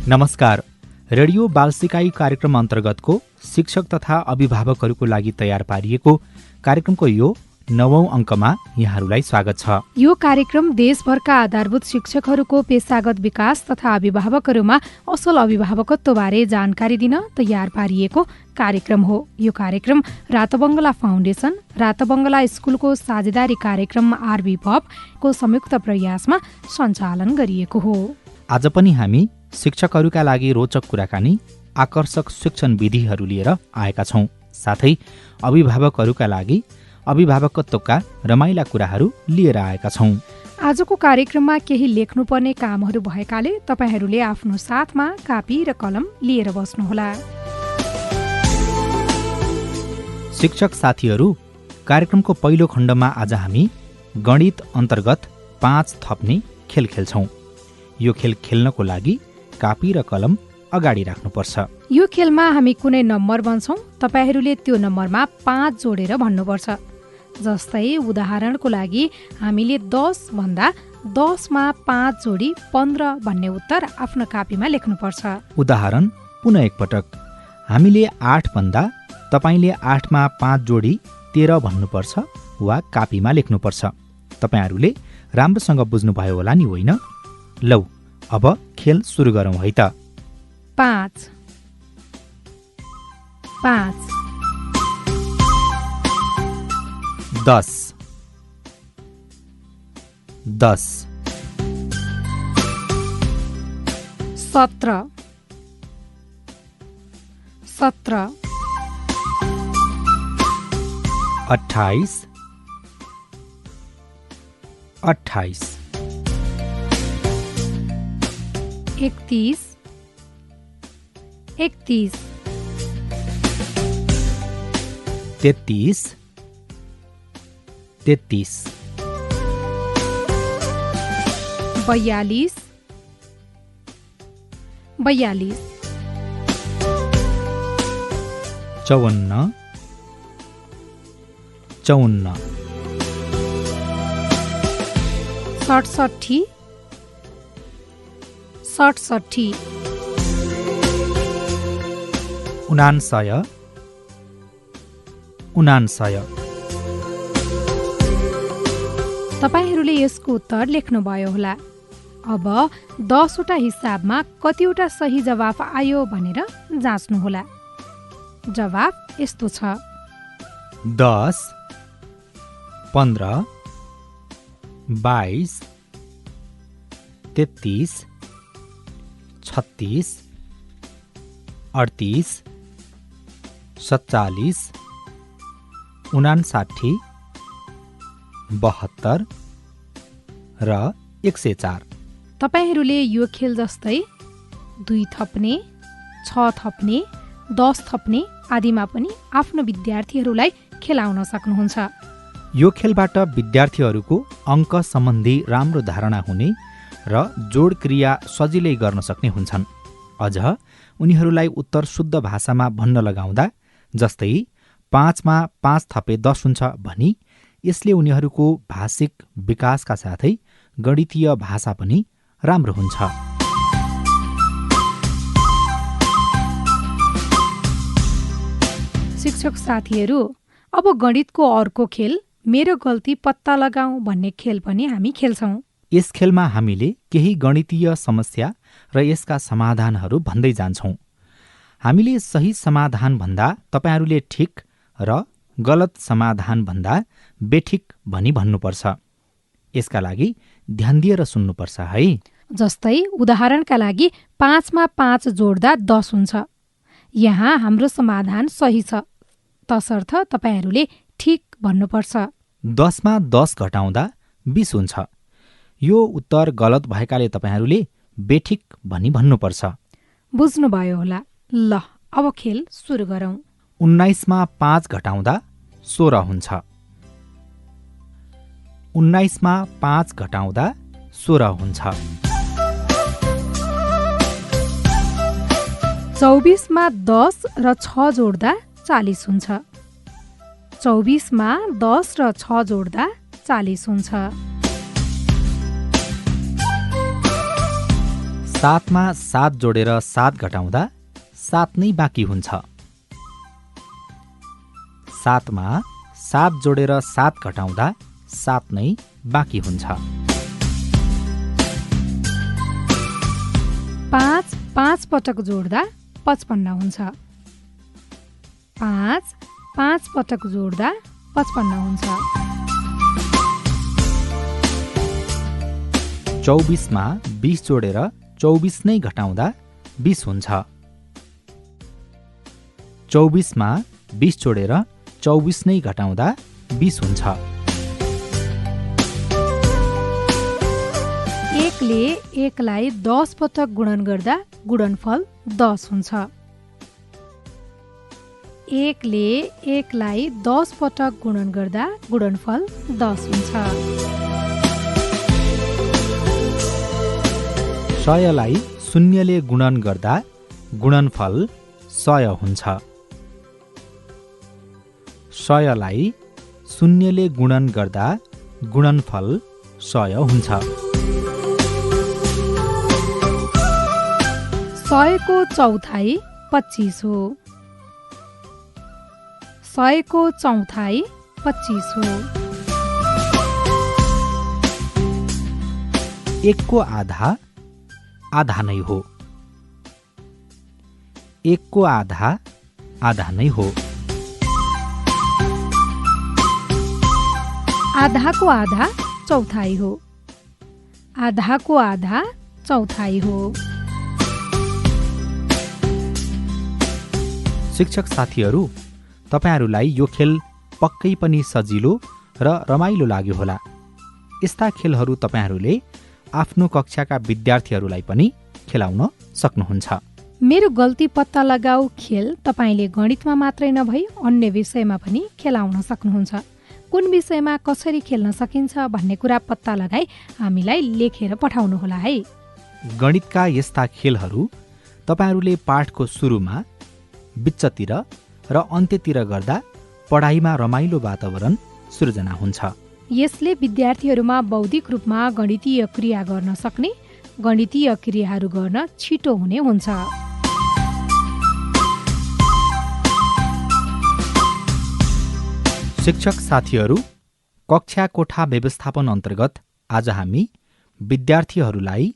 नमस्कार। रेडियो बाल सिकाइ कार्यक्रम अन्तर्गतको शिक्षक तथा अभिभावकहरूको लागि तयार पारिएको कार्यक्रमको यो 9औं अङ्कमा यहाँहरूलाई स्वागत छ। यो कार्यक्रम देशभरका आधारभूत शिक्षकहरूको पेशागत विकास तथा अभिभावकहरूमा असल अभिभावकत्वबारे जानकारी दिन तयार पारिएको कार्यक्रम हो। यो कार्यक्रम रातबङ्गला फाउन्डेसन, रातबङ्गला स्कुलको साझेदारी कार्यक्रम आरबी पबको संयुक्त प्रयासमा सञ्चालन गरिएको हो। आज पनि हामी शिक्षकहरूका लागि रोचक कुराकानी, आकर्षक शिक्षण विधिहरू लिएर आएका छौँ। साथै अभिभावकहरूका लागि अभिभावकत्वका रमाइला कुराहरू लिएर आएका छौँ। आजको कार्यक्रममा केही लेख्नुपर्ने कामहरू भएकाले तपाईहरूले आफ्नो साथमा कापी र कलम लिएर बस्नुहोला। शिक्षक साथीहरू, कार्यक्रमको पहिलो खण्डमा आज हामी गणित अन्तर्गत 5 थप्ने खेल खेल्छौँ। यो खेल खेल्नको लागि कापी र कलम अगाडि राख्नुपर्छ। यो खेलमा हामी कुनै नम्बर बन्छौँ, तपाईहरूले त्यो नम्बरमा 5 जोडेर भन्नुपर्छ। जस्तै उदाहरणको लागि हामीले 10 भन्दा 10 मा 5 जोडी 15 भन्ने उत्तर आफ्नो कापीमा लेख्नुपर्छ। उदाहरण पुनः एकपटक, हामीले 8 भन्दा तपाईले 8 मा 5 जोडी 13 भन्नुपर्छ वा कापीमा लेख्नुपर्छ। तपाईहरूले राम्रोसँग बुझ्नुभयो होला नि, होइन? लौ, अब खेल सुरु गरौँ है त। 5 5 10 10 17 17 28 28 31 31 33 33 42 42 54 54 67 67 99 99 तपाईहरूले यसको उत्तर लेख्नुभयो होला। अब 10 वटा हिसाबमा कतिवटा सही जवाफ आयो भनेर जाँच्नुहोला। जवाफ यस्तो छ: 10 15 22 33 36 38 47 59 72 र 104। तपाईहरूले यो खेल जस्तै 2 थप्ने, 6 थप्ने, 10 थप्ने आदिमा पनि आफ्नो विद्यार्थीहरूलाई खेलाउन सक्नुहुन्छ। यो खेलबाट विद्यार्थीहरूको अङ्क सम्बन्धी राम्रो धारणा हुने र जोड क्रिया सजिलै गर्न सक्ने हुन्छन्। अझ उनीहरूलाई उत्तर शुद्ध भाषामा भन्न लगाउँदा, जस्तै 5 मा 5 थपे 10 हुन्छ भनी, यसले उनीहरूको भाषिक विकासका साथै गणितीय भाषा पनि राम्रो हुन्छ। शिक्षक साथीहरू, अब गणितको अर्को खेल मेरो गल्ती पत्ता लगाऊ भन्ने खेल पनि हामी खेल्छौँ। यस खेलमा हामीले केही गणितीय समस्या र यसका समाधानहरू भन्दै जान्छौँ। हामीले सही समाधान भन्दा तपाईहरूले ठिक र गलत समाधान भन्दा बेठिक भनी भन्नुपर्छ। यसका लागि ध्यान दिएर सुन्नुपर्छ है। जस्तै उदाहरणका लागि 5 मा 5 जोड्दा 10 हुन्छ। यहाँ हाम्रो समाधान सही छ, तसर्थ तपाईहरूले ठिक भन्नुपर्छ। 10 मा 10 घटाउँदा 20 हुन्छ। यो उत्तर गलत भएकाले तपाईहरूले बेठिक भनी भन्नुपर्छ। बुझ्नुभयो होला। ल, अब खेल सुरु गरौँ। 19 मा 5 घटाउँदा 16 हुन्छ। 19 मा 5 घटाउँदा 16 हुन्छ। 24 मा 10 र 6 जोड्दा 40 हुन्छ। 24 मा 10 र 6 जोड्दा 40 हुन्छ। 7मा 7 जोडेर 7 घटाउँदा 7 नै बाँकी हुन्छ। 7मा 7 जोडेर 7 घटाउँदा 7 नै बाँकी हुन्छ। 5 पटक जोड्दा 55 हुन्छ। 5 पटक जोड्दा 55 हुन्छ। 24मा 20 जोडेर 24 नै घटाउँदा 20 हुन्छ। 24मा 20 जोडेर 24 नै घटाउँदा 20 हुन्छ। 1ले 1लाई 10 पटक गुणन गर्दा गुणनफल 10 हुन्छ। 1ले 1लाई 10 पटक गुणन गर्दा गुणनफल 10 हुन्छ। 100लाई 0ले गुणन गर्दा गुणनफल 100 हुन्छ। 100लाई 0ले गुणन गर्दा गुणनफल 100 हुन्छ। 100 को चौथाई 25 हो। 100 को चौथाई 25 हो। 1 को आधा आधा नै हो। 1 को आधा आधा नै हो। आधा को आधा चौथाई हो। आधा को आधा चौथाई हो। शिक्षक साथीहरू, तपाईहरूलाई यो खेल पक्कै पनि सजिलो र रमाइलो लाग्यो होला। यस्ता खेलहरू तपाईहरूले आफ्नो कक्षाका विद्यार्थीहरूलाई पनि खेलाउन सक्नुहुन्छ। मेरो गल्ती पत्ता लगाऊ खेल तपाईले गणितमा मात्रै नभई अन्य विषयमा पनि खेलाउन सक्नुहुन्छ। कुन विषयमा कसरी खेल्न सकिन्छ भन्ने कुरा पत्ता लगाई हामीलाई लेखेर पठाउनुहोला है। गणितका यस्ता खेलहरू तपाईहरूले पाठको सुरुमा, बिचतिर र अन्त्यतिर गर्दा पढाइमा रमाइलो वातावरण सृजना हुन्छ। यसले विद्यार्थीहरूमा बौद्धिक रूपमा गणितीय क्रिया गर्न सक्ने, गणितीय क्रियाहरू गर्न छिटो हुने हुन्छ। शिक्षक साथीहरू, कक्षा कोठा व्यवस्थापन अन्तर्गत आज हामी विद्यार्थीहरूलाई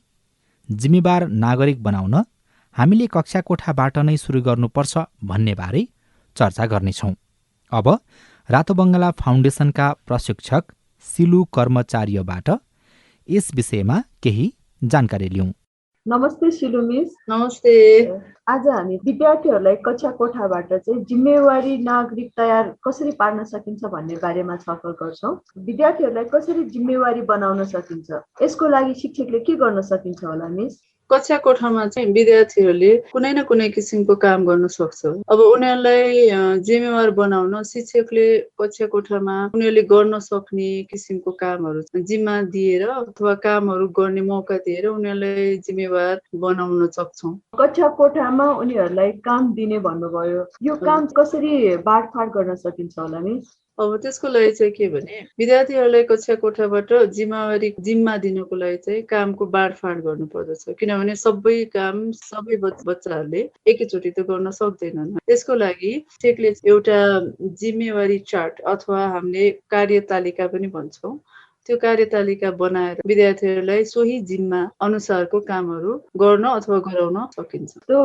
जिम्मेवार नागरिक बनाउन हामीले कक्षा कोठाबाट नै सुरु गर्नुपर्छ भन्ने बारे चर्चा गर्नेछौँ। अब रातोबङ्गला फाउन्डेसनका प्रशिक्षक सिलु कर्मचार्यबाट यस विषयमा केही जानकारी लिउँ। नमस्ते सिलु मिस। नमस्ते। आज हामी विद्यार्थीहरूलाई कक्षा कोठाबाट चाहिँ जिम्मेवारी नागरिक तयार कसरी पार्न सकिन्छ भन्ने बारेमा छलफल गर्छौँ। विद्यार्थीहरूलाई कसरी जिम्मेवारी बनाउन सकिन्छ, यसको लागि शिक्षकले के गर्न सकिन्छ होला मिस? कक्षा कोठामा चाहिँ विद्यार्थीहरूले कुनै न कुनै किसिमको काम गर्न सक्छ। अब उनीहरूलाई जिम्मेवार बनाउन शिक्षकले कक्षा कोठामा उनीहरूले गर्न सक्ने किसिमको कामहरू जिम्मा दिएर अथवा कामहरू गर्ने मौका दिएर उनीहरूलाई जिम्मेवार बनाउन सक्छौँ। कक्षा कोठामा उनीहरूलाई काम दिने भन्नुभयो, यो काम कसरी बाँडफाँड गर्न सकिन्छ होला मिस? अब त्यसको लागि चाहिँ के भने विद्यार्थीहरूलाई कक्षा कोठाबाट जिम्मा दिनको लागि चाहिँ कामको बाँडफाँड गर्नु पर्दछ। किनभने सबै काम सबै बच्चाहरूले एकैचोटि त गर्न सक्दैनन्। त्यसको लागि शिक्षकले एउटा जिम्मेवारी चार्ट अथवा हामीले कार्यतालिका पनि भन्छौँ, त्यो कार्यतालिका बनाएर विद्यार्थीहरूलाई सोही जिम्मा अनुसारको कामहरू गर्न अथवा गराउन सकिन्छ। त्यो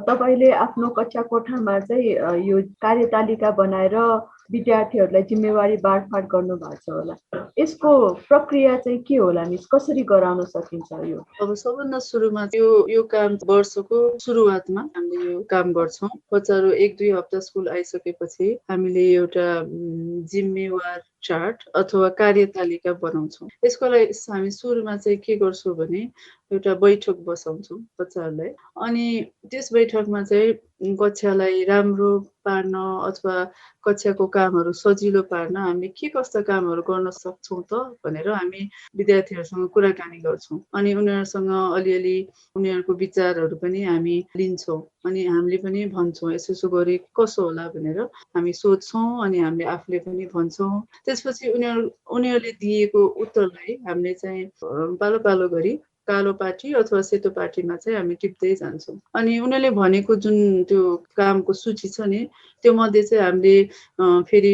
तपाईले आफ्नो कक्षा कोठामा चाहिँ यो कार्यतालिका बनाएर विद्यार्थीहरूलाई जिम्मेवारी बाँडफाँड गर्नु भएको छ होला। यसको प्रक्रिया चाहिँ के होला मिस? कसरी गराउन सकिन्छ यो? अब सबभन्दा सुरुमा यो काम वर्षको सुरुवातमा हामीले यो काम गर्छौँ। बच्चाहरू 1-2 हप्ता स्कुल आइसकेपछि हामीले एउटा जिम्मेवार चार्ट अथवा कार्यतालिका बनाउँछौँ। यसको लागि हामी सुरुमा चाहिँ के गर्छौँ भने एउटा बैठक बसाउँछौँ बच्चाहरूलाई। अनि त्यस बैठकमा चाहिँ कक्षालाई राम्रो पार्न अथवा कक्षाको कामहरू सजिलो पार्न हामी के कस्ता कामहरू गर्न सक्छौँ त भनेर हामी विद्यार्थीहरूसँग कुराकानी गर्छौँ। अनि उनीहरूसँग अलिअलि उनीहरूको विचारहरू पनि हामी लिन्छौँ। अनि हामीले पनि भन्छौँ यसो गरे कसो होला भनेर हामी सोध्छौँ अनि हामीले आफूले पनि भन्छौँ। त्यसपछि उनीहरूले दिएको उत्तरलाई हामीले चाहिँ पालो पालो गरी कालो पाटी अथवा सेतो पाटीमा चाहिँ हामी टिप्दै जान्छौँ। अनि उनीहरूले भनेको जुन त्यो कामको सूची छ नि त्यो मध्ये चाहिँ हामीले फेरि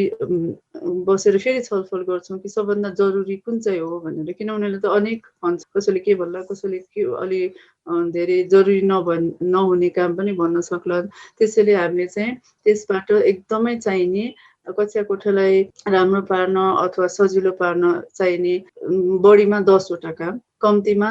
बसेर फेरि छलफल गर्छौँ कि सबभन्दा जरुरी कुन चाहिँ हो भनेर। किन उनीहरूले त अनेक भन्छ, कसैले के भन्ला, कसैले के अलि धेरै जरुरी नहुने काम पनि भन्न सक्लान्। त्यसैले हामीले चाहिँ त्यसबाट एकदमै चाहिने कक्षा कोठालाई राम्रो पार्न अथवा सजिलो पार्न चाहिने बढीमा 10 वटा काम, कम्तीमा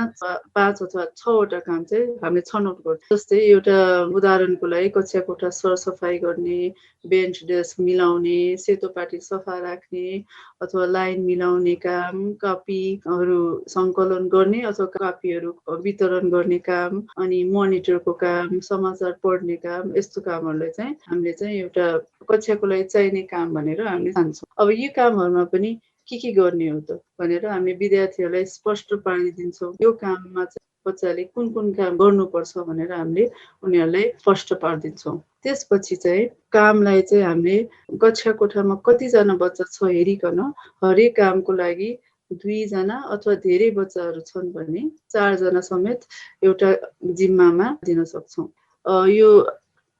5 अथवा 6 वटा काम चाहिँ हामीले छनौट गर्छौँ। जस्तै एउटा उदाहरणको लागि कक्षा कोठा सरसफाइ गर्ने, बेन्च डेस्क मिलाउने, सेतो पाटी सफा राख्ने अथवा लाइन मिलाउने काम, कपीहरू सङ्कलन गर्ने अथवा कपीहरू वितरण गर्ने काम, अनि मोनिटरको काम, समाचार पढ्ने काम, यस्तो कामहरूलाई चाहिँ हामीले चाहिँ एउटा कक्षाको लागि चाहिने काम भनेर हामीले ठान्छौँ। अब यी कामहरूमा पनि के गर्ने हो त भनेर हामी विद्यार्थीहरूलाई स्पष्ट पारिदिन्छौँ। यो काममा चाहिँ बच्चाले कुन कुन काम गर्नुपर्छ भनेर हामीले उनीहरूलाई स्पष्ट पारिदिन्छौँ। त्यसपछि चाहिँ कामलाई चाहिँ हामीले कक्षा कोठामा कतिजना बच्चा छ हेरिकन हरेक कामको लागि 2 जना अथवा धेरै बच्चाहरू छन् भने 4 जना समेत एउटा जिम्मामा दिन सक्छौँ। यो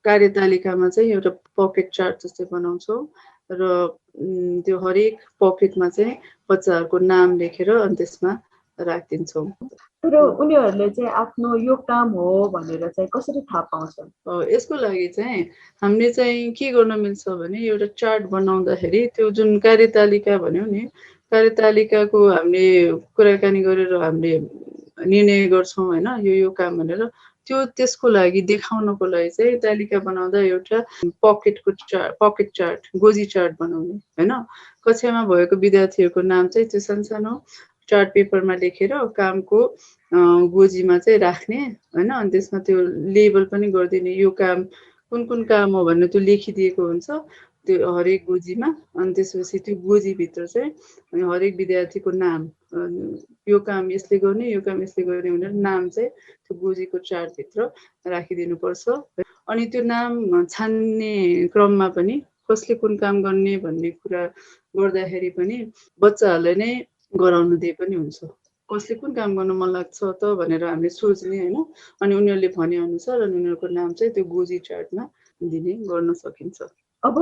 कार्यतालिकामा चाहिँ एउटा पकेट चार्ट जस्तै बनाउँछौँ र त्यो हरेक पकेटमा चाहिँ बच्चाहरूको नाम लेखेर अनि त्यसमा राखिदिन्छौँ। तर उनीहरूले चाहिँ आफ्नो यो काम हो भनेर चाहिँ कसरी थाहा पाउँछन्? यसको लागि चाहिँ हामीले चाहिँ के गर्न मिल्छ भने एउटा चार्ट बनाउँदाखेरि त्यो जुन कार्यतालिका भन्यो नि, कार्यतालिकाको हामीले कुराकानी गरेर हामीले निर्णय गर्छौँ होइन यो काम भनेर। त्यो त्यसको लागि देखाउनको लागि चाहिँ तालिका बनाउँदा एउटा पकेट चार्ट, गोजी चार्ट बनाउने होइन। कक्षामा भएको विद्यार्थीहरूको नाम चाहिँ त्यो सानो चार्ट पेपरमा लेखेर कामको गोजीमा चाहिँ राख्ने होइन। अनि त्यसमा त्यो लेबल पनि गरिदिने, यो काम कुन काम हो भनेर त्यो लेखिदिएको हुन्छ त्यो हरेक गोजीमा। अनि त्यसपछि त्यो गोजीभित्र चाहिँ हरेक विद्यार्थीको नाम, यो काम यसले गर्ने, यो काम यसले गर्ने भनेर नाम चाहिँ त्यो गोजीको चार्टभित्र राखिदिनुपर्छ। अनि त्यो नाम छान्ने क्रममा पनि कसले कुन काम गर्ने भन्ने कुरा गर्दाखेरि पनि बच्चाहरूलाई नै गराउनु दिए पनि हुन्छ। कसले कुन काम गर्न मन लाग्छ त भनेर हामीले सोच्ने होइन। अनि उनीहरूले भनेअनुसार अनि उनीहरूको नाम चाहिँ त्यो गोजी चार्टमा दिने गर्न सकिन्छ। अब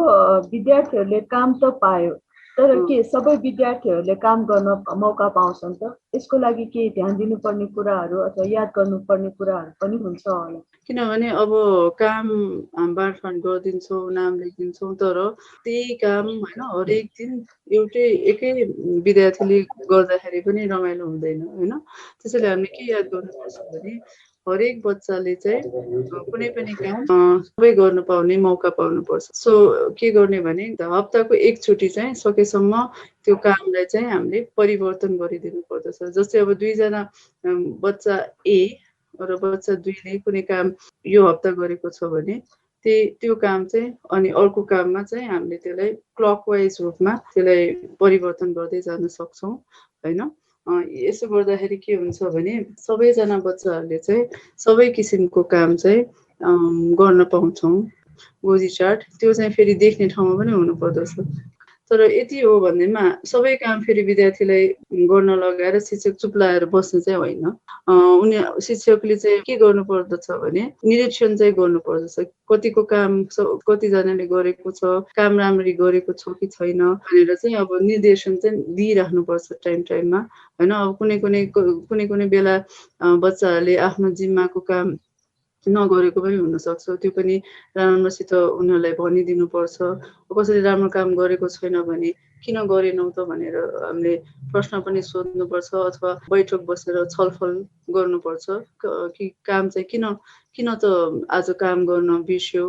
विद्यार्थीहरूले काम त पायो, तर के सबै विद्यार्थीहरूले काम गर्न मौका पाउँछन् त? यसको लागि के ध्यान दिनुपर्ने कुराहरू अथवा याद गर्नुपर्ने कुराहरू पनि हुन्छ होला? किनभने अब काम बाँडफाँड गरिदिन्छौँ, नाम लेखिदिन्छौँ, तर त्यही काम होइन हरेक दिन एकै विद्यार्थीले गर्दाखेरि पनि रमाइलो हुँदैन होइन। त्यसैले हामीले के याद गर्नुपर्छ भने हरेक बच्चाले चाहिँ कुनै पनि काम सबै गर्न पाउने मौका पाउनुपर्छ। सो के गर्ने भने हप्ताको एकचोटि चाहिँ सकेसम्म त्यो कामलाई चाहिँ हामीले परिवर्तन गरिदिनु पर्दछ। जस्तै अब 2 जना बच्चा ए र बच्चा 2ले कुनै काम यो हप्ता गरेको छ भने त्यो काम चाहिँ अनि अर्को काममा चाहिँ हामीले त्यसलाई क्लकवाइज रूपमा त्यसलाई परिवर्तन गर्दै जान सक्छौँ होइन। यसो गर्दाखेरि के हुन्छ भने सबैजना बच्चाहरूले चाहिँ सबै किसिमको काम चाहिँ गर्न पाउँछौँ। गोजी चार्ट त्यो चाहिँ फेरि देख्ने ठाउँमा पनि हुनुपर्दछ। तर यति हो भन्दैमा सबै काम फेरि विद्यार्थीलाई गर्न लगाएर शिक्षक चुप लाएर बस्नु चाहिँ होइन। शिक्षकले चाहिँ के गर्नुपर्दछ भने निरीक्षण चाहिँ गर्नुपर्दछ। कतिको काम कतिजनाले गरेको छ, काम राम्ररी गरेको छ कि छैन भनेर चाहिँ अब निर्देशन चाहिँ दिइराख्नुपर्छ टाइममा होइन। अब कुनै बेला बच्चाहरूले आफ्नो जिम्माको काम नगरेको पनि हुनसक्छ, त्यो पनि राम्रोसित उनीहरूलाई भनिदिनुपर्छ। कसैले राम्रो काम गरेको छैन भने किन गरेनौ त भनेर हामीले प्रश्न पनि सोध्नुपर्छ अथवा बैठक बसेर छलफल गर्नुपर्छ कि काम चाहिँ किन त आज काम गर्न बिर्स्यौ,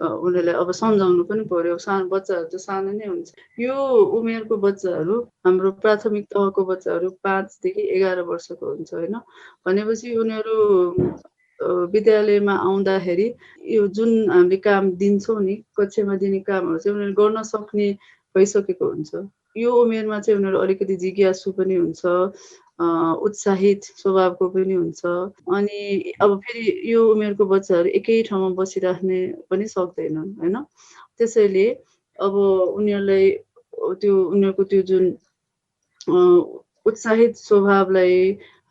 उनीहरूलाई अब सम्झाउनु पनि पर्यो। सानो बच्चाहरू त सानो नै हुन्छ। यो उमेरको बच्चाहरू हाम्रो प्राथमिक तहको बच्चाहरू 5 देखि 11 वर्षको हुन्छ होइन। भनेपछि उनीहरू विद्यालयमा आउँदाखेरि यो जुन हामीले काम दिन्छौँ नि, कक्षामा दिने कामहरू चाहिँ उनीहरू गर्न सक्ने भइसकेको हुन्छ। यो उमेरमा चाहिँ उनीहरू अलिकति जिज्ञासु पनि हुन्छ, उत्साहित स्वभावको पनि हुन्छ। अनि अब फेरि यो उमेरको बच्चाहरू एकै ठाउँमा बसिराख्ने पनि सक्दैनन् होइन। त्यसैले अब उनीहरूलाई उनीहरूको त्यो जुन उत्साहित स्वभावलाई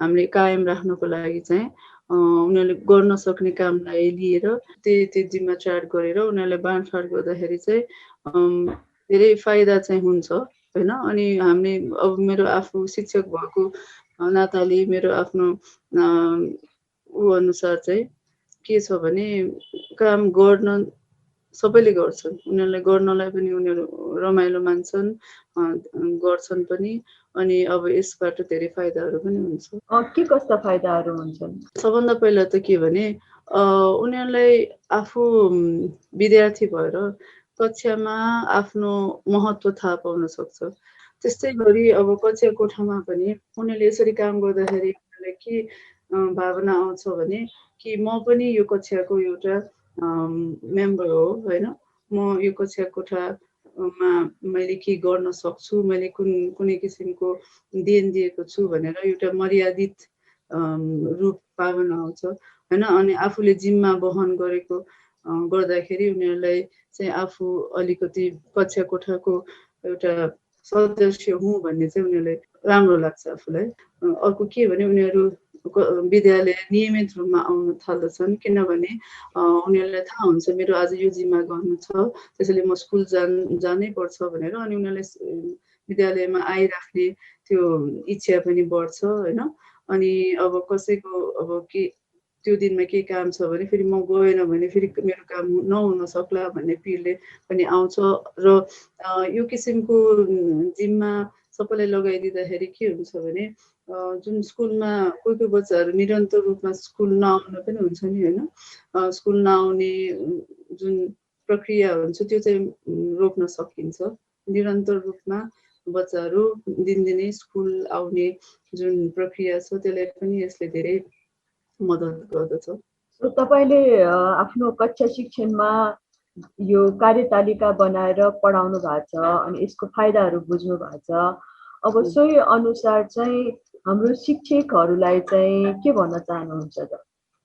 हामीले कायम राख्नको लागि चाहिँ उनीहरूले गर्न सक्ने कामलाई लिएर त्यो जिम्मा चार्ट गरेर उनीहरूलाई बाँडफाँड गर्दाखेरि चाहिँ धेरै फाइदा चाहिँ हुन्छ होइन। अनि हामीले अब मेरो आफू शिक्षक भएको नाताले मेरो आफ्नो अनुसार चाहिँ के छ भने काम गर्न सबैले गर्छन्, उनीहरूलाई गर्नलाई पनि उनीहरू रमाइलो मान्छन्, गर्छन् पनि। अनि अब यसबाट धेरै फाइदाहरू पनि हुन्छ। के कस्ता फाइदाहरू हुन्छन्? सबभन्दा पहिला त के भने उनीहरूलाई आफू विद्यार्थी भएर कक्षामा आफ्नो महत्त्व थाहा पाउन सक्छ। त्यस्तै गरी अब कक्षा कोठामा पनि उनीहरूले यसरी काम गर्दाखेरि उनीहरूलाई के भावना आउँछ भने कि म पनि यो कक्षाको एउटा मेम्बर हो होइन, म यो कक्षा कोठामा मैले के गर्न सक्छु, मैले कुनै किसिमको देन दिएको छु भनेर एउटा मर्यादित रूप भावना आउँछ होइन। अनि आफूले जिम्मा वहन गरेको गर्दाखेरि उनीहरूलाई चाहिँ आफू अलिकति कक्षा कोठाको एउटा सदस्य हुँ भन्ने चाहिँ उनीहरूलाई राम्रो लाग्छ आफूलाई। अर्को के भने उनीहरू विद्यालय नियमित रूपमा आउन थाल्दछन्, किनभने उनीहरूलाई थाहा हुन्छ मेरो आज यो जिम्मा गर्नु छ, त्यसैले म स्कुल जानै पर्छ भनेर। अनि उनीहरूलाई विद्यालयमा आइराख्ने त्यो इच्छा पनि बढ्छ होइन। अनि अब कसैको अब के त्यो दिनमा केही काम छ भने फेरि म गएन भने फेरि मेरो काम नहुन सक्ला भन्ने पिरले पनि आउँछ। र यो किसिमको जिम्मा सबैलाई लगाइदिँदाखेरि के हुन्छ भने जुन स्कुलमा कोही बच्चाहरू निरन्तर रूपमा स्कुल नआउन पनि हुन्छ नि होइन, स्कुल नआउने जुन प्रक्रिया हुन्छ त्यो चाहिँ रोक्न सकिन्छ। निरन्तर रूपमा बच्चाहरू दिनदिनै स्कुल आउने जुन प्रक्रिया छ त्यसलाई पनि यसले धेरै मद्दत गर्दछ। तपाईँले आफ्नो कक्षा शिक्षणमा यो कार्यतालिका बनाएर पढाउनु भएको छ अनि यसको फाइदाहरू बुझ्नु भएको छ। अब सोही अनुसार चाहिँ हाम्रो शिक्षकहरूलाई चाहिँ के भन्न चाहनुहुन्छ त?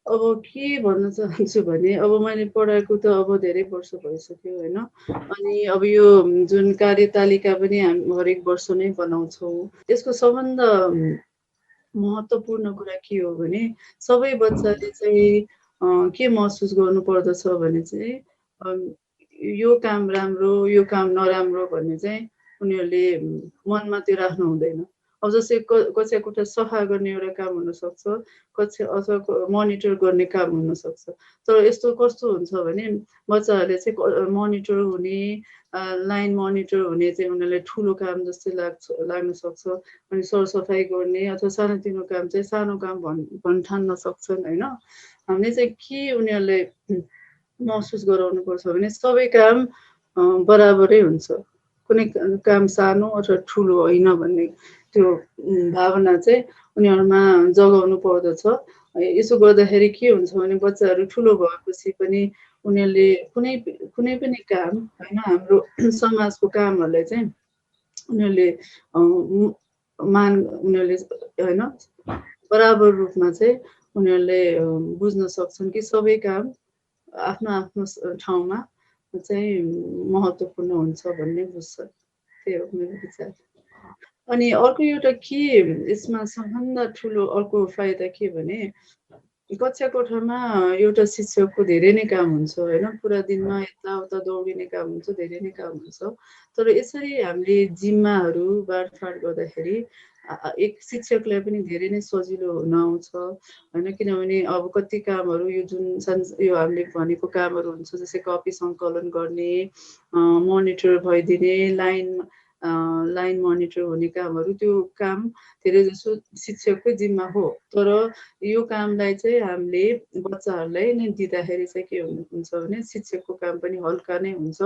अब के भन्न चाहन्छु भने अब मैले पढाएको त अब धेरै वर्ष भइसक्यो होइन। अनि अब यो जुन कार्यतालिका पनि हामी हरेक वर्ष नै बनाउँछौँ। यसको सबभन्दा महत्त्वपूर्ण कुरा के हो भने सबै बच्चाले चाहिँ के महसुस गर्नु पर्दछ भने चाहिँ यो काम राम्रो यो काम नराम्रो भन्ने चाहिँ उनीहरूले मनमा त्यो राख्नु हुँदैन। अब जस्तै कक्षा कोठा सफा गर्ने एउटा काम हुनसक्छ, कक्षा अथवा मोनिटर गर्ने काम हुनसक्छ। तर यस्तो कस्तो हुन्छ भने बच्चाहरूले चाहिँ मोनिटर हुने लाइन मोनिटर हुने चाहिँ उनीहरूलाई ठुलो काम जस्तै लाग्न सक्छ। अनि सरसफाइ गर्ने अथवा सानोतिनो काम चाहिँ सानो काम भन्ठान्न सक्छन् होइन। हामीले चाहिँ के उनीहरूलाई महसुस गराउनुपर्छ भने सबै काम बराबरै हुन्छ, कुनै काम सानो अथवा ठुलो होइन भन्ने त्यो भावना चाहिँ उनीहरूमा जगाउनु पर्दछ। यसो गर्दाखेरि के हुन्छ भने बच्चाहरू ठुलो भएपछि पनि उनीहरूले कुनै पनि काम होइन हाम्रो समाजको कामहरूलाई चाहिँ उनीहरूले होइन बराबर रूपमा चाहिँ उनीहरूले बुझ्न सक्छन् कि सबै काम आफ्नो आफ्नो ठाउँमा चाहिँ महत्त्वपूर्ण हुन्छ भन्ने बुझ्छ। त्यही हो मेरो विचार। अनि अर्को एउटा के यसमा सबभन्दा ठुलो अर्को फाइदा के भने कक्षा कोठामा एउटा शिक्षकको धेरै नै काम हुन्छ होइन। पुरा दिनमा यताउता दौडिने काम हुन्छ, धेरै नै काम हुन्छ। तर यसरी हामीले जिम्माहरू बाँडफाँड गर्दाखेरि एक शिक्षकलाई पनि धेरै नै सजिलो हुन आउँछ होइन। किनभने अब कति कामहरू यो जुन यो हामीले भनेको कामहरू हुन्छ जस्तै कपी सङ्कलन गर्ने, मोनिटर भइदिने, लाइन मोनिटर हुने कामहरू, त्यो काम धेरै जसो शिक्षककै जिम्मा हो। तर यो कामलाई चाहिँ हामीले बच्चाहरूलाई नै दिँदाखेरि चाहिँ के हुन्छ भने शिक्षकको काम पनि हल्का नै हुन्छ।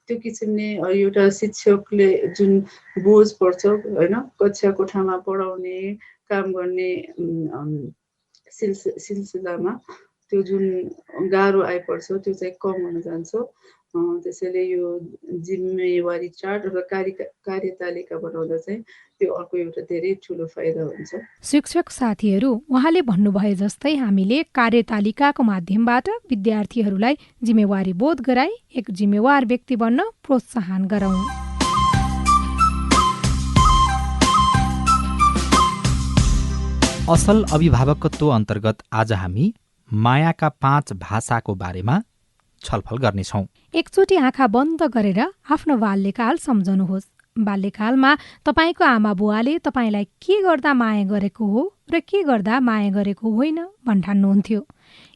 त्यो किसिमले एउटा शिक्षकले जुन बोझ पर्छ होइन कक्षा कोठामा पढाउने काम गर्ने सिलसिलामा त्यो जुन गाह्रो आइपर्छ त्यो चाहिँ कम हुन जान्छ। त्यसैले यो जिम्मेवारी चार्ट र कार्यतालिका बनाउँदा चाहिँ त्यो अर्को एउटा धेरै ठुलो फाइदा हुन्छ। शिक्षक साथीहरू, उहाँले भन्नुभए जस्तै हामीले कार्यतालिकाको माध्यमबाट विद्यार्थीहरूलाई जिम्मेवारी बोध गराई एक जिम्मेवार व्यक्ति बन्न प्रोत्साहन गरौँ। असल अभिभावकत्व अन्तर्गत आज हामी मायाका 5 भाषाको बारेमा छलफल गर्नेछौँ। एकचोटि आँखा बन्द गरेर आफ्नो बाल्यकाल सम्झनुहोस्। बाल्यकालमा तपाईँको आमा बुवाले तपाईँलाई के गर्दा माया गरेको हो र के गर्दा माया गरेको होइन भन्ठान्नुहुन्थ्यो।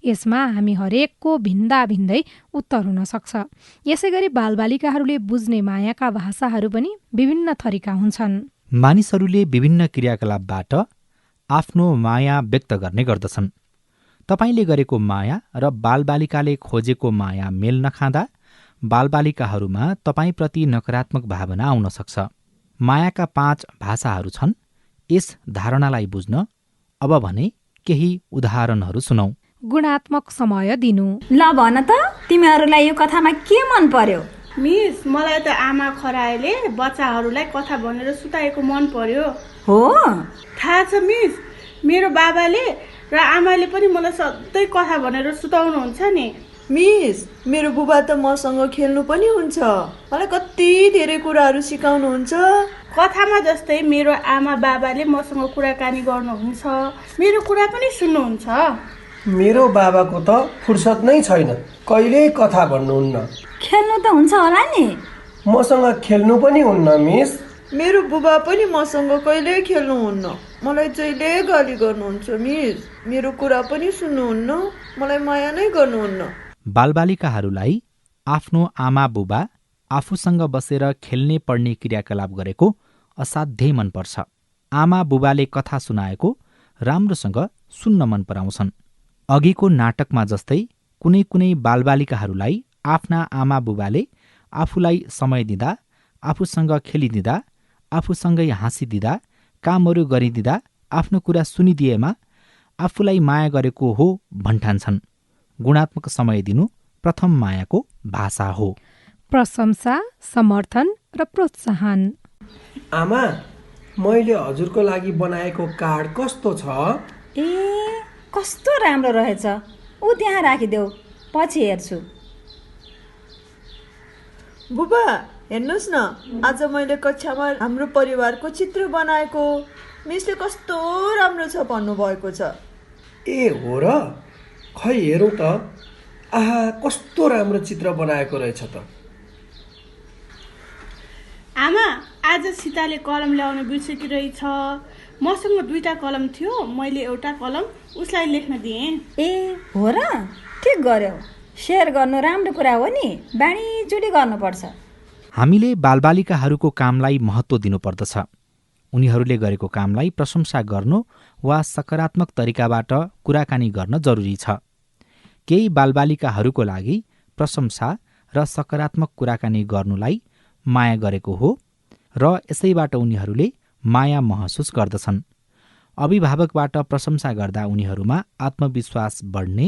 यसमा हामी हरेकको भिन्दा भिन्दै उत्तर हुन सक्छ। यसै गरी बालबालिकाहरूले बुझ्ने मायाका भाषाहरू पनि विभिन्न थरीका हुन्छन्। मानिसहरूले विभिन्न क्रियाकलापबाट आफ्नो माया व्यक्त गर्ने गर्दछन्। तपाईँले गरेको माया र बालबालिकाले खोजेको माया मेल नखाँदा बालबालिकाहरूमा तपाईँप्रति नकारात्मक भावना आउन सक्छ। मायाका 5 भाषाहरू छन्। यस धारणालाई बुझ्न अब भने केही उदाहरणहरू सुनौ। गुणात्मक समय दिनु। ल भन त, तिमीहरूलाई यो कथामा के मन पर्यो? मिस, मलाई त आमा खराएले बच्चाहरूलाई कथा भनेर सुताएको मन पर्यो। हो? थाहा छ मिस, मेरो बाबाले र आमाले पनि मलाई सधैँ कथा भनेर सुताउनुहुन्छ नि। मिस, मेरो बुबा त मसँग खेल्नु पनि हुन्छ। मलाई कति धेरै कुराहरू सिकाउनुहुन्छ। कथामा जस्तै मेरो आमा बाबाले मसँग कुराकानी गर्नुहुन्छ, मेरो कुरा पनि सुन्नुहुन्छ। मेरो बाबाको त फुर्सद नै छैन, कहिल्यै कथा भन्नुहुन्न। खेल्नु त हुन्छ होला नि? मसँग खेल्नु पनि हुन्न मिस। मेरो बुबा पनि मसँग कहिल्यै खेल्नुहुन्न, मलाई जहिले गाली गर्नुहुन्छ। मिस, मेरो कुरा पनि सुन्नुहुन्न, मलाई माया नै गर्नुहुन्न। बालबालिकाहरूलाई आफ्नो आमा बुबा आफूसँग बसेर खेल्ने पढ्ने क्रियाकलाप गरेको असाध्यै मनपर्छ। आमा बुबाले कथा सुनाएको राम्रोसँग सुन्न मन पराउँछन्। अघिको नाटकमा जस्तै कुनै कुनै बालबालिकाहरूलाई आफ्ना आमा बुबाले आफूलाई समय दिँदा, आफूसँग खेलिदिँदा, आफूसँगै हाँसिदिँदा, कामहरू गरिदिँदा, आफ्नो कुरा सुनिदिएमा आफूलाई माया गरेको हो भन्ठान्छन्। गुणात्मक समय दिनु प्रथम मायाको भाषा हो। प्रशंसा, समर्थन र प्रोत्साहन। आमा, मैले हजुरको लागि बनाएको कार्ड कस्तो छ? ए, कस्तो राम्रो रहेछ। ऊ त्यहाँ राखिदेऊ, पछि हेर्छु। बुबा, हेर्नुहोस् न, आज मैले कक्षामा हाम्रो परिवारको चित्र बनाएको। मिसले कस्तो राम्रो छ भन्नुभएको छ। ए हो र? खै हेरौँ त। आहा, कस्तो राम्रो चित्र बनाएको रहेछ त। आमा, आज सीताले कलम ल्याउन बिर्सेकी रहेछ। मसँग 2टा कलम थियो, मैले एउटा कलम उसलाई लेख्न दिएँ। ए हो र? ठिक गर्यौ। सेयर गर्नु राम्रो कुरा हो नि, बाँडीचुँडी गर्नुपर्छ। हामीले बालबालिकाहरूको कामलाई महत्त्व दिनुपर्दछ। उनीहरूले गरेको कामलाई प्रशंसा गर्नु वा सकारात्मक तरिकाबाट कुराकानी गर्न जरुरी छ। केही बालबालिकाहरूको लागि प्रशंसा र सकारात्मक कुराकानी गर्नुलाई माया गरेको हो र यसैबाट उनीहरूले माया महसुस गर्दछन्। अभिभावकबाट प्रशंसा गर्दा उनीहरूमा आत्मविश्वास बढ्ने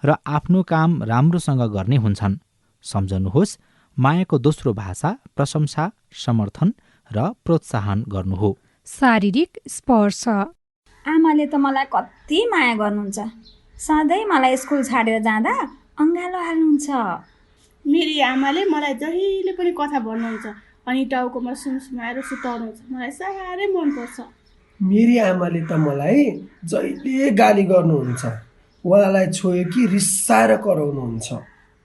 र आफ्नो काम राम्रोसँग गर्ने हुन्छन्। सम्झनुहोस्, मायाको दोस्रो भाषा प्रशंसा, समर्थन र प्रोत्साहन गर्नु हो। शारीरिक स्पर्श। आमाले त मलाई कति माया गर्नुहुन्छ। सधैँ मलाई स्कुल छाडेर जाँदा अँगालो हाल्नुहुन्छ। मेरी आमाले मलाई जहिले पनि कथा भन्नुहुन्छ अनि टाउकोमा सुमसुमाएर सुताउनुहुन्छ। मलाई साह्रै मनपर्छ। मेरी आमाले त मलाई जहिले गाली गर्नुहुन्छ। उहाँलाई छोयो कि रिसाएर कराउनुहुन्छ।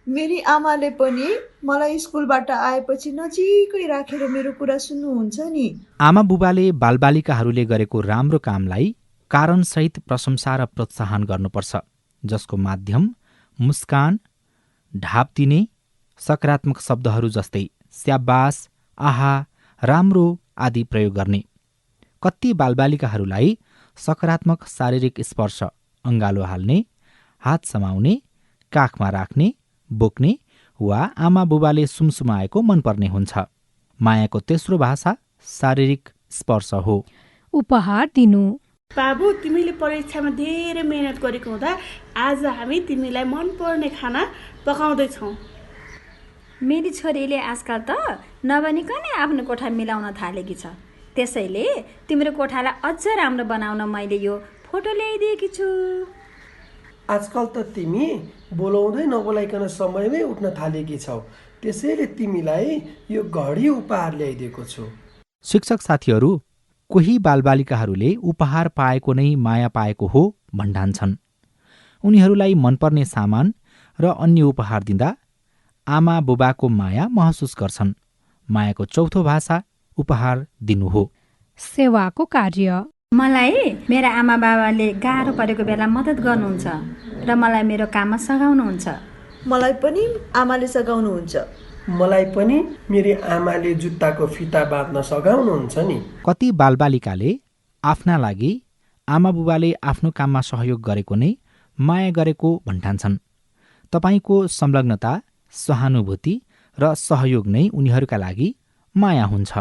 मेरी आमाले पनि मलाई स्कुलबाट आएपछि नजिकै राखेर मेरो कुरा सुन्नुहुन्छ नि। आमा बुबाले बालबालिकाहरूले गरेको राम्रो कामलाई कारणसहित प्रशंसा र प्रोत्साहन गर्नुपर्छ, जसको माध्यम मुस्कान, ढाप दिने, सकारात्मक शब्दहरू जस्तै स्याबास, आहा, राम्रो आदि प्रयोग गर्ने। कति बालबालिकाहरूलाई सकारात्मक शारीरिक स्पर्श, अँगालो हाल्ने, हात समाउने, काखमा राख्ने, बोक्ने वा आमा बुबाले सुमसुमाएको मनपर्ने हुन्छ। मायाको तेस्रो भाषा शारीरिक स्पर्श हो। उपहार दिनु। बाबु, तिमीले परीक्षामा धेरै मेहनत गरेको हुँदा आज हामी तिमीलाई मनपर्ने खाना पकाउँदैछौँ। मेरी छोरीले आजकल त नबनिकनै आफ्नो कोठा मिलाउन थालेकी छ। त्यसैले तिम्रो कोठालाई अझ राम्रो बनाउन मैले यो फोटो ल्याइदिएकी छु। आजकल त तिमी बोलाउँदै नबोलाइकन समयमै उठ्न थालेकी छौ। त्यसैले तिमीलाई यो घडी उपहार ल्याइदिएको छु। शिक्षक साथीहरू, कोही बालबालिकाहरूले उपहार पाएको नै माया पाएको हो भन्ठान्छन्। उनीहरूलाई मनपर्ने सामान र अन्य उपहार दिँदा आमा बुबाको माया महसुस गर्छन्। मायाको चौथो भाषा उपहार दिनु हो। सेवाको कार्य। मलाई मेरा आमा बाबाले गाह्रो परेको बेला मद्दत गर्नुहुन्छ र मलाई मेरो काममा सघाउनुहुन्छ। मलाई पनि आमाले सघाउनुहुन्छ। मलाई पनि मेरी आमाले जुत्ताको फिता बाँध्न सघाउनुहुन्छ नि। कति बालबालिकाले आफ्ना लागि आमा बुबाले आफ्नो काममा सहयोग गरेको नै माया गरेको भन्ठान्छन्। तपाईको संलग्नता, सहानुभूति र सहयोग नै उनीहरूका लागि माया हुन्छ।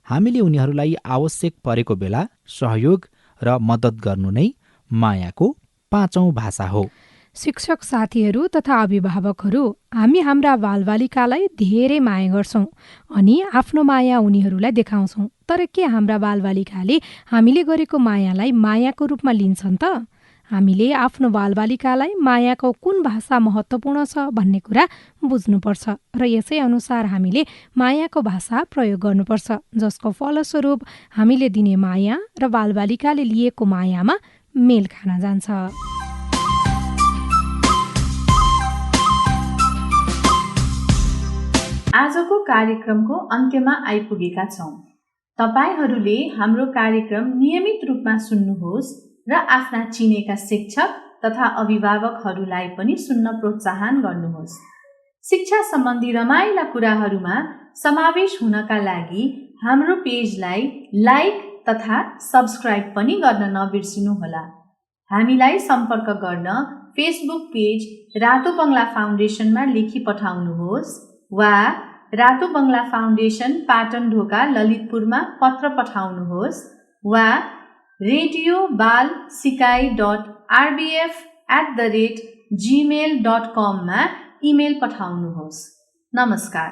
हामीले उनीहरूलाई आवश्यक परेको बेला सहयोग र मद्दत गर्नु नै मायाको 5औं भाषा हो। शिक्षक साथीहरू तथा अभिभावकहरू हामी हाम्रा बालबालिकालाई धेरै माया गर्छौं अनि आफ्नो माया उनीहरूलाई देखाउँछौं। तर के हाम्रा बालबालिकाले हामीले गरेको मायालाई मायाको रूपमा लिन्छन् त? हामीले आफ्नो बालबालिकालाई मायाको कुन भाषा महत्त्वपूर्ण छ भन्ने कुरा बुझ्नुपर्छ र यसै अनुसार हामीले मायाको भाषा प्रयोग गर्नुपर्छ, जसको फलस्वरूप हामीले दिने माया र बालबालिकाले लिएको मायामा मेल खान जान्छ। आजको कार्यक्रमको अन्त्यमा आइपुगेका छौं। तपाईहरूले हाम्रो कार्यक्रम नियमित रूपमा सुन्नुहोस् र आफ्ना चिनेका शिक्षक तथा अभिभावकहरूलाई पनि सुन्न प्रोत्साहन गर्नुहोस्। शिक्षा सम्बन्धी रमाइला कुराहरूमा समावेश हुनका लागि हाम्रो पेजलाई लाइक तथा सब्स्क्राइब पनि गर्न नबिर्सिनुहोला। हामीलाई सम्पर्क गर्न फेसबुक पेज रातो बंगला फाउन्डेसनमा लेखी पठाउनुहोस् वा रातो बंगला फाउन्डेसन पाटनढोका ललितपुरमा पत्र पठाउनुहोस् वा radiobalsikai.rbf@gmail.com मा इमेल पठाउनुहोस्। नमस्कार।